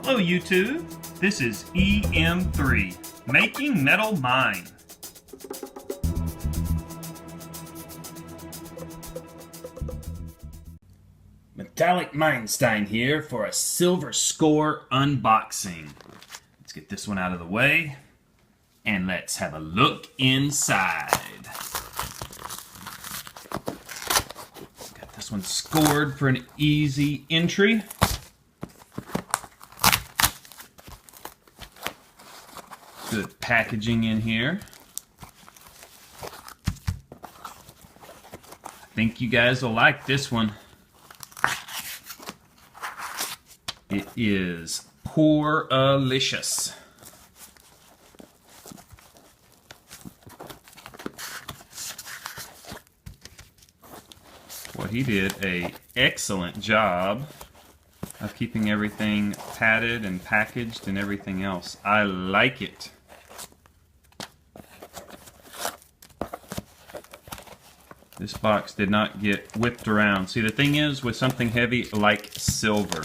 Hello YouTube, this is EM3, Making Metal Mine. Metallic Meinstein here for a silver score unboxing. Let's get this one out of the way and let's have a look inside. Got this one scored for an easy entry. Good packaging in here. I think you guys will like this one. It is Pourilicious. Well, he did an excellent job of keeping everything padded and packaged and everything else. I like it. This box did not get whipped around. See, the thing is, with something heavy like silver,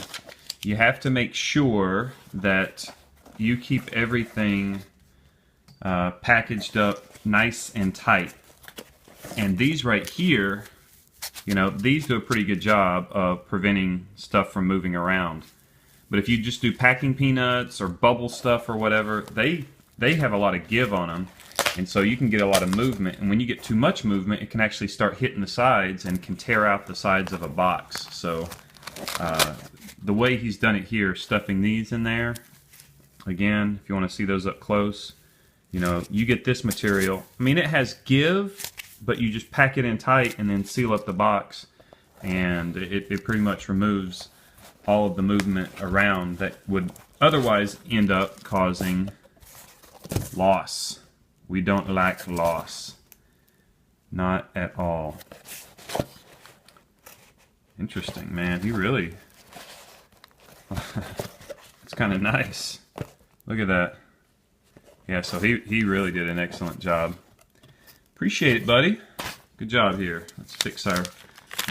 you have to make sure that you keep everything packaged up nice and tight. And these right here, you know, these do a pretty good job of preventing stuff from moving around. But if you just do packing peanuts or bubble stuff or whatever, they have a lot of give on them. And so you can get a lot of movement, and when you get too much movement, it can actually start hitting the sides and can tear out the sides of a box. So the way he's done it here, stuffing these in there, again, if you want to see those up close, you know, you get this material. I mean, it has give, but you just pack it in tight and then seal up the box, and it pretty much removes all of the movement around that would otherwise end up causing loss. We don't like loss. Not at all. Interesting, man. He really... It's kind of nice. Look at that. Yeah, so he really did an excellent job. Appreciate it, buddy. Good job here. Let's fix our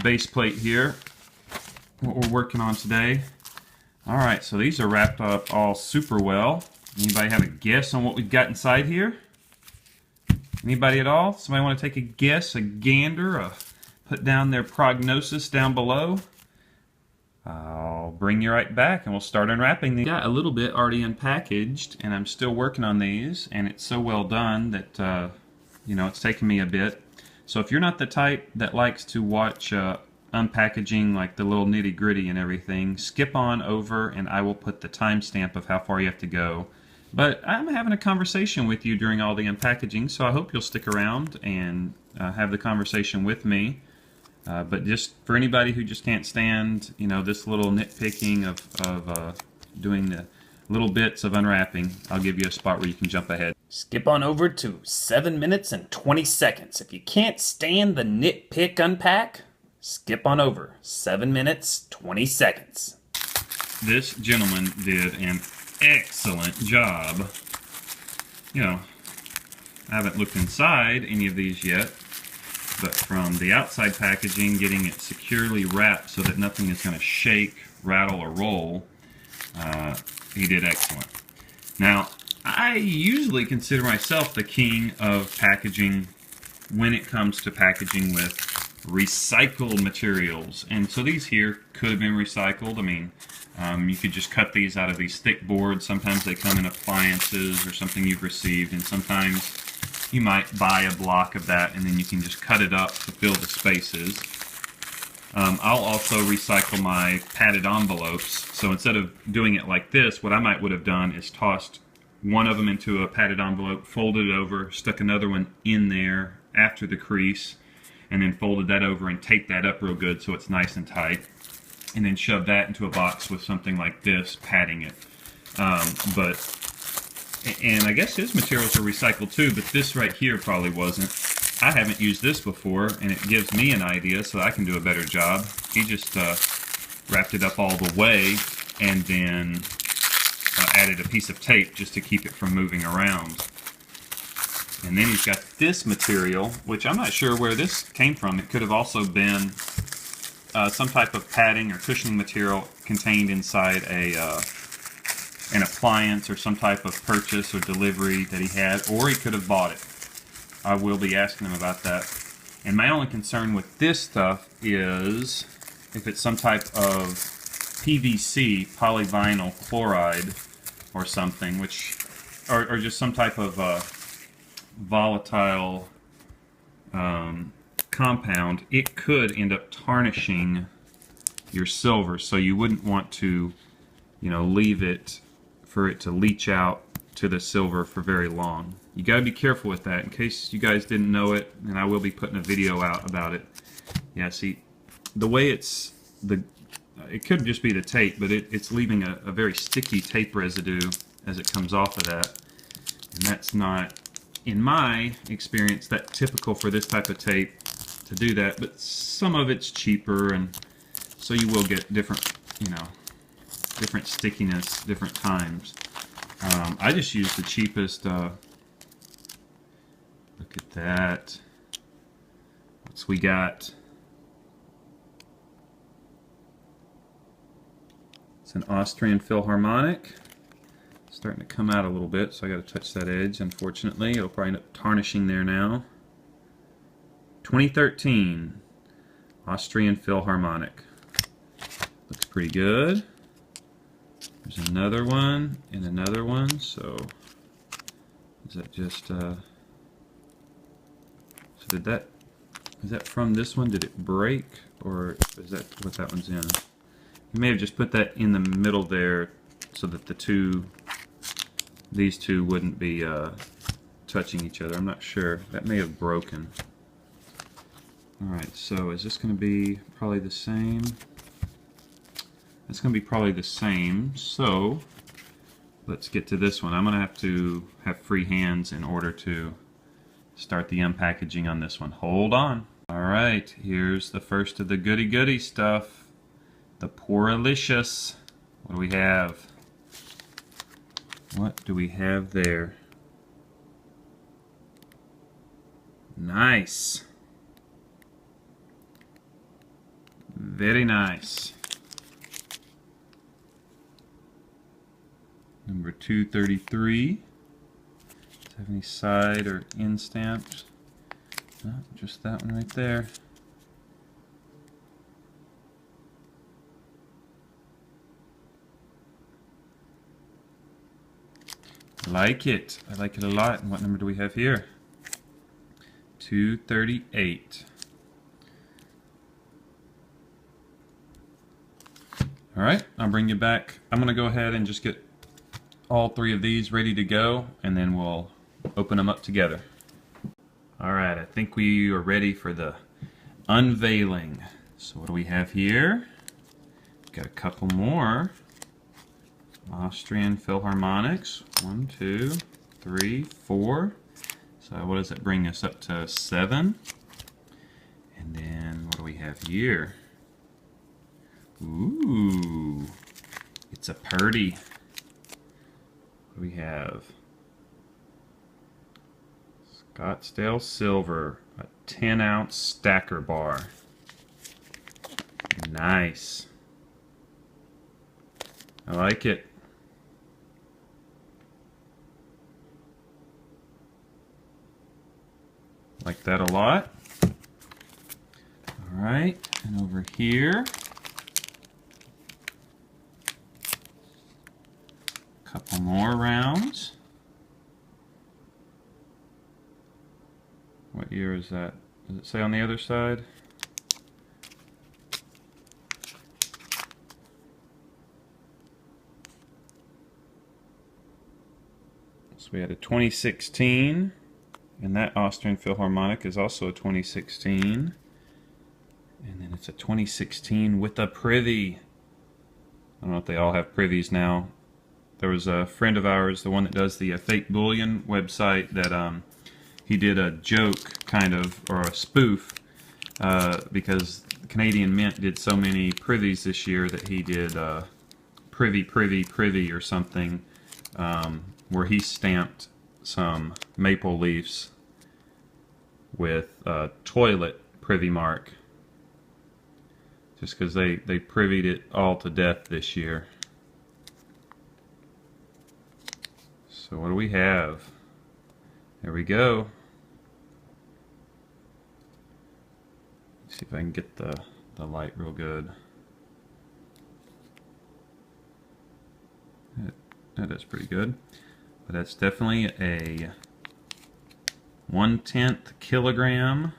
base plate here. What we're working on today. Alright, so these are wrapped up all super well. Anybody have a guess on what we've got inside here? Anybody at all? Somebody want to take a guess, a gander, put down their prognosis down below? I'll bring you right back and we'll start unwrapping these. Got a little bit already unpackaged, and I'm still working on these, and it's so well done that you know, it's taken me a bit. So if you're not the type that likes to watch unpackaging, like the little nitty gritty and everything, skip on over and I will put the timestamp of how far you have to go. But I'm having a conversation with you during all the unpackaging, so I hope you'll stick around and have the conversation with me. But just for anybody who just can't stand, you know, this little nitpicking of doing the little bits of unwrapping, I'll give you a spot where you can jump ahead. Skip on over to 7 minutes and 20 seconds. If you can't stand the nitpick unpack, skip on over 7 minutes, 20 seconds. This gentleman did an excellent job. You know, I haven't looked inside any of these yet, but from the outside packaging, getting it securely wrapped so that nothing is going to shake, rattle, or roll, he did excellent. Now, I usually consider myself the king of packaging when it comes to packaging with recycled materials, and so these here could have been recycled. I mean, you could just cut these out of these thick boards. Sometimes they come in appliances or something you've received, and sometimes you might buy a block of that and then you can just cut it up to fill the spaces. I'll also recycle my padded envelopes, so instead of doing it like this, what I would have done is tossed one of them into a padded envelope, folded it over, stuck another one in there after the crease, and then folded that over and taped that up real good so it's nice and tight, and then shoved that into a box with something like this, padding it. And I guess his materials are recycled too, but this right here probably wasn't. I haven't used this before, and it gives me an idea so I can do a better job. He just wrapped it up all the way and then added a piece of tape just to keep it from moving around. And then he's got this material, which I'm not sure where this came from. It could have also been some type of padding or cushioning material contained inside a an appliance or some type of purchase or delivery that he had, or he could have bought it. I will be asking him about that. And my only concern with this stuff is if it's some type of PVC, polyvinyl chloride, or something, which, or just some type of volatile compound, it could end up tarnishing your silver. So you wouldn't want to, you know, leave it for it to leach out to the silver for very long. You got to be careful with that. In case you guys didn't know it, and I will be putting a video out about it. Yeah, see, the way it's it could just be the tape, but it's leaving a very sticky tape residue as it comes off of that, and that's not, in my experience, that typical for this type of tape to do that. But some of it's cheaper, and so you will get different, you know, different stickiness different times. I just use the cheapest. Look at that. What's we got? It's an Austrian Philharmonic. Starting to come out a little bit, so I got to touch that edge. Unfortunately, it'll probably end up tarnishing there now. 2013 Austrian Philharmonic. Looks pretty good. There's another one and another one. So is that just so is that from this one? Did it break, or is that what that one's in? You may have just put that in the middle there so that these two wouldn't be touching each other. I'm not sure. That may have broken. Alright, so is this going to be probably the same? It's going to be probably the same. So let's get to this one. I'm going to have free hands in order to start the unpackaging on this one. Hold on. Alright, here's the first of the goody stuff. The Pourilicious. What do we have? What do we have there? Nice. Very nice. Number 233. Does it have any side or in stamps? No, just that one right there. I like it. I like it a lot. And what number do we have here? 238. Alright, I'll bring you back. I'm going to go ahead and just get all three of these ready to go, and then we'll open them up together. Alright, I think we are ready for the unveiling. So what do we have here? Got a couple more Austrian Philharmonics. 1, 2, 3, 4. So what does that bring us up to? 7. And then what do we have here? Ooh, it's a Purdy. What do we have? Scottsdale Silver, a 10-ounce stacker bar. Nice. I like it. Like that a lot. All right, and over here, couple more rounds. What year is that? Does it say on the other side? So we had a 2016, and that Austrian Philharmonic is also a 2016. And then it's a 2016 with a privy. I don't know if they all have privies now. There was a friend of ours, the one that does the Fake Bullion website, that he did a joke, kind of, or a spoof, because Canadian Mint did so many privies this year that he did privy or something, where he stamped some maple leaves with toilet privy mark, just because they privied it all to death this year. So what do we have? There we go. Let's see if I can get the light real good. That is pretty good. But that's definitely a 1/10 kilogram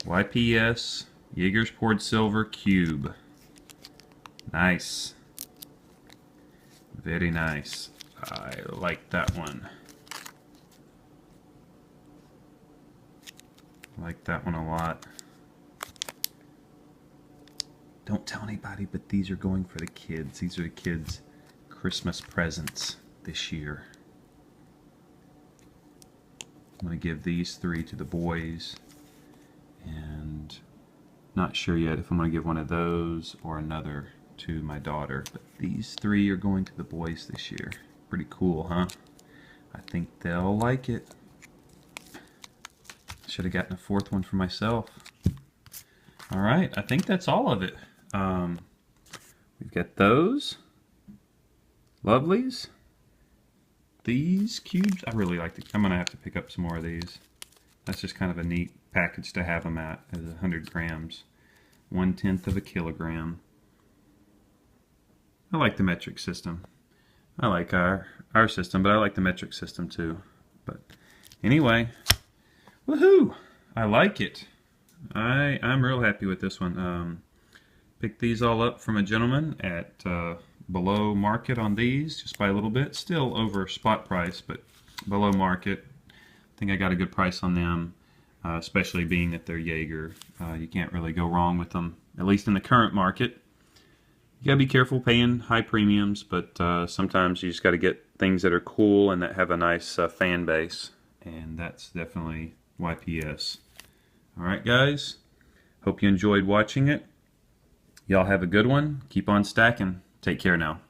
YPS Yeager's poured silver cube. Nice. Very nice. I like that one. I like that one a lot. Don't tell anybody, but these are going for the kids. These are the kids' Christmas presents this year. I'm going to give these 3 to the boys, and not sure yet if I'm going to give one of those or another to my daughter, but these 3 are going to the boys this year. Pretty cool, huh? I think they'll like it. Should have gotten a 4th one for myself. Alright, I think that's all of it. We've got those lovelies. These cubes, I really like them. I'm going to have to pick up some more of these. That's just kind of a neat package to have them at, as 100 grams. 1/10 of a kilogram. I like the metric system. I like our system, but I like the metric system too. But anyway, woohoo! I like it. I'm real happy with this one. Picked these all up from a gentleman at below market on these, just by a little bit. Still over spot price, but below market. I think I got a good price on them, especially being that they're Yeager. You can't really go wrong with them, at least in the current market. You gotta be careful paying high premiums, but sometimes you just gotta get things that are cool and that have a nice fan base, and that's definitely YPS. Alright guys, hope you enjoyed watching it. Y'all have a good one. Keep on stacking. Take care now.